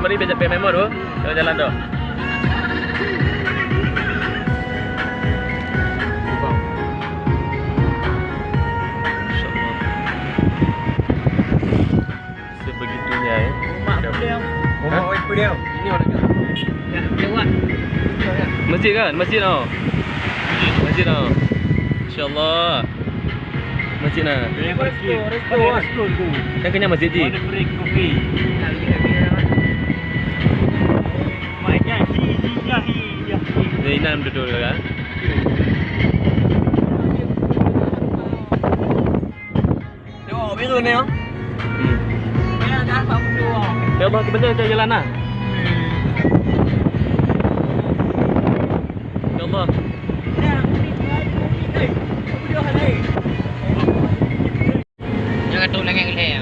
mari memo tu. Jalan tu. Sebegitunya ya. Rumah apa dia? Ini orang kan. Ya, lewat. Masjid kan? Masjid tau. Masjid tau. Insya-Allah. Masjid nah. Resto tu. Kan kenyang masjid je. Kopi. Zainal duduk kan? Tengok biru ni ah. Ya, dah apa benda ah. Ya bang, kebenar ke jalan lah. InsyaAllah. Jangan tu lagi ke saya.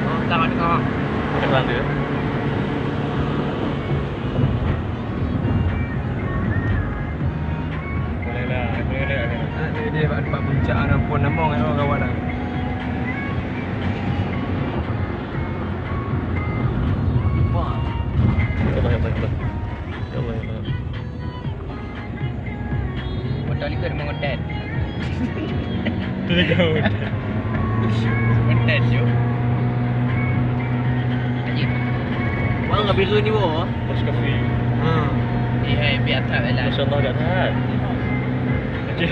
Oh, tak ada. Jalan dia. Dia buat puncak orang pun namong orang kawan dah. Wah. Ya Allah. Betul ikut memang konten. Tu dia kau. Konten je. Aji. Wang enggak biru ni boh. Bos kafe. Eh, biar tak lah. Masya-Allah kat atas. Haji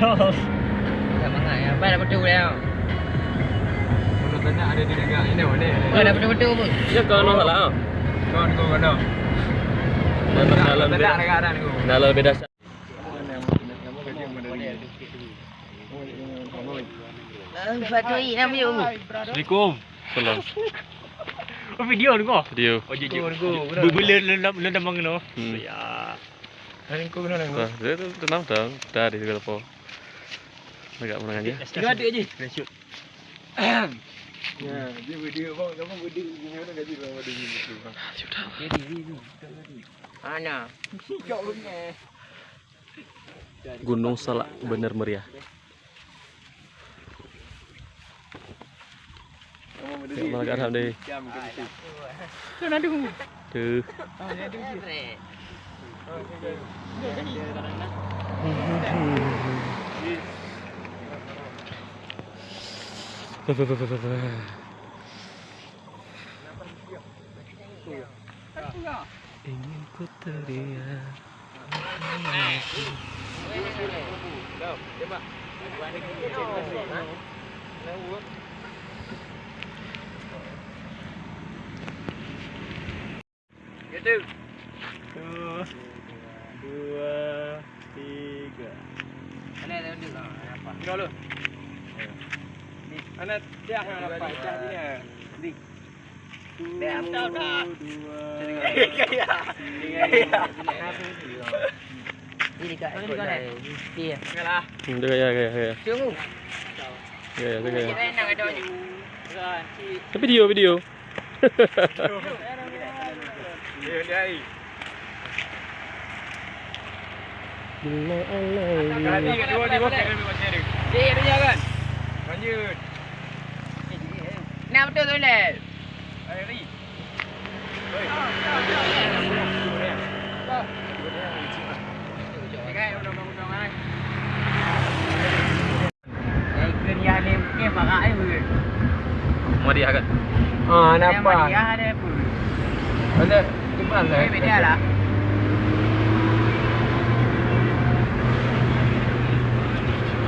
Haus. Tak mangai. Apa dah betul dah. Menurut tanya ada di negara ini mana? Oh, dah betul pun. Ya kau no salah. Kau ada. Dalam dalam beda. Fatui nama you. Assalamualaikum. Salam. Oh video tu kau. Video. Oh jadi. Bulan dah mengenal. Ya. Hari kau kena Wah, dia tu tenang dah. Dah di segala apa. Agak menang aja. Dia ada je. Shoot. Ya, dia video bang, kamu video gini mana gaji bang video gitu. Sudah. Ana. Kau punya. Gunung Salak benar meriah. Ya, malah kat deh. Tu nanti aku. Tuh. Ingin ku teriak. Gitu. 2, 3. Ana dah duduk lah. Apa? Dulu. Ana dia yang dapat cah sini. Di. Dah tahu dah. 2. Ini kat dia. Enggaklah. Ya. Tunggu. Ya, saya. Kita nak ada ni. Video. Dia ai. Kali kedua ni bos kena buat share. Dia dia kan. Lanjut. Nak betul tu le. Ari. Oi. Kan undang-undang ai. Ai kerja ni ke pakai ai ber. Meriah kan? Nampak. Dia ada pun. Ada di mana? Beda lah.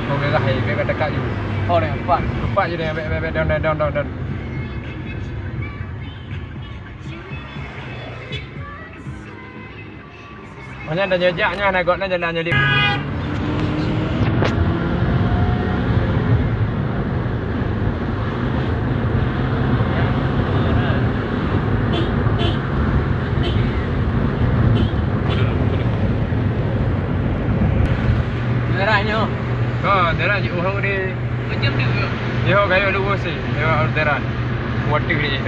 Okey lah, highway kat dekat je. Oh, nampak. Nampak je dia down. Mana ada jejaknya nak gotnya jalan jadi. Deranya. Deran je orang ni. Macam dia ke? Dia gaya luar sih. Dia deran. Water ni je.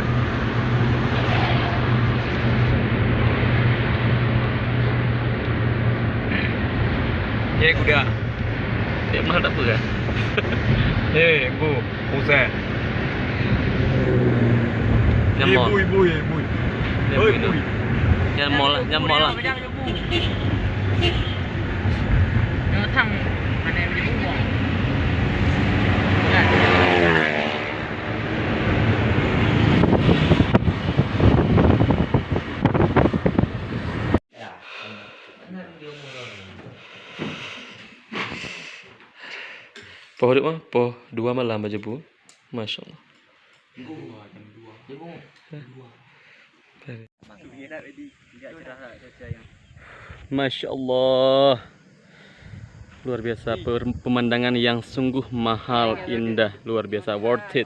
Dia kuda. Dia mahal tak apa kan? Bu, buset. Nyamol. Ibu. Nyamol lah. Thằng anh em đi bún bò. Poh hidup mah, poh 2 malam aja bu. Masya Allah. Masya Allah. Luar biasa, pemandangan yang sungguh mahal, indah, luar biasa, worth it.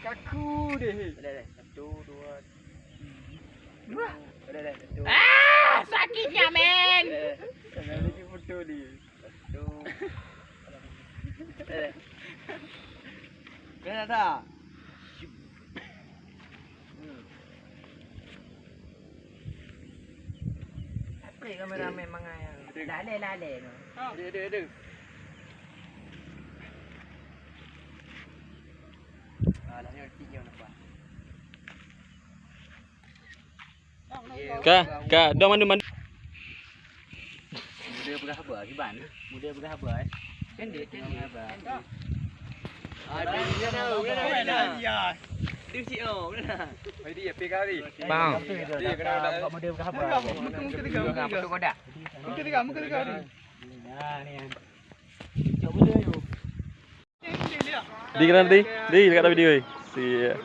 Kaku deh. Sakitnya men. Lagi foto ni. Kena tak? Apa kameramen mangai? Lale no. Ada. Alahnya tinggi nampak. Kak, dah mandu. Muda berapa kiban? Muda berapa Kan dia berapa? Ada dia. Dia oh, benar. Dia pergi kali. Bang. Dia kena muda berapa? Muka kodak. Muka tiga. Nah, ni. Coba dia yo. Di kan di dekat ada video. Siap.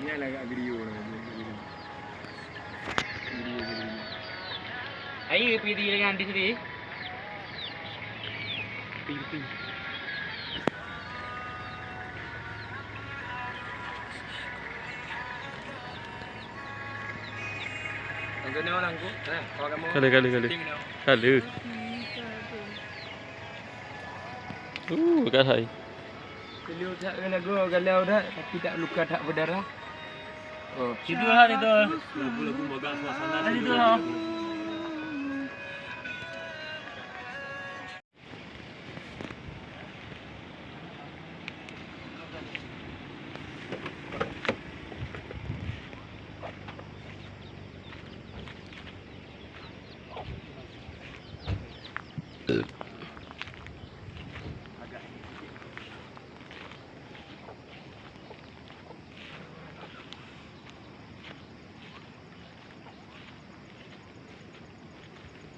Ini agak video lah. Ayo pergi dengan di sini. Pergi. Angkat orang aku. Kalau kamu. Kali. Kat hai. Kalau dah tapi tak luka tak berdarah. Oh, Itu lah itu. Lagu-lagu bagang suasana itu lah.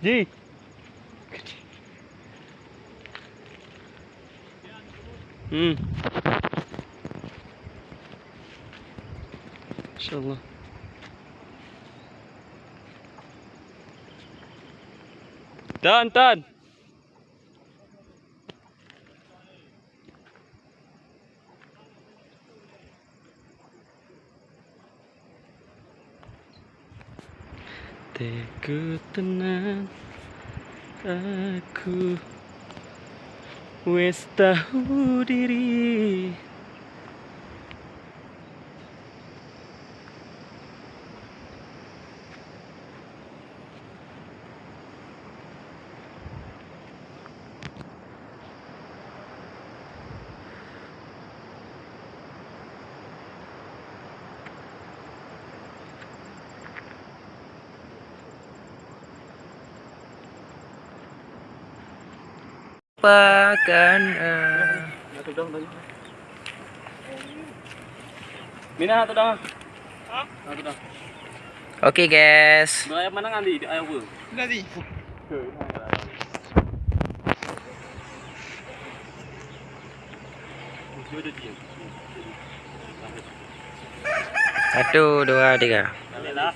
Ji. InsyaAllah. Tan. Teguh tenang, aku wis tahu diri. Lupakan. Mina tu dah. Okey guys. Ayam mana ngali? Ayam apa? Nanti. 1, 2, 3. Balik lah.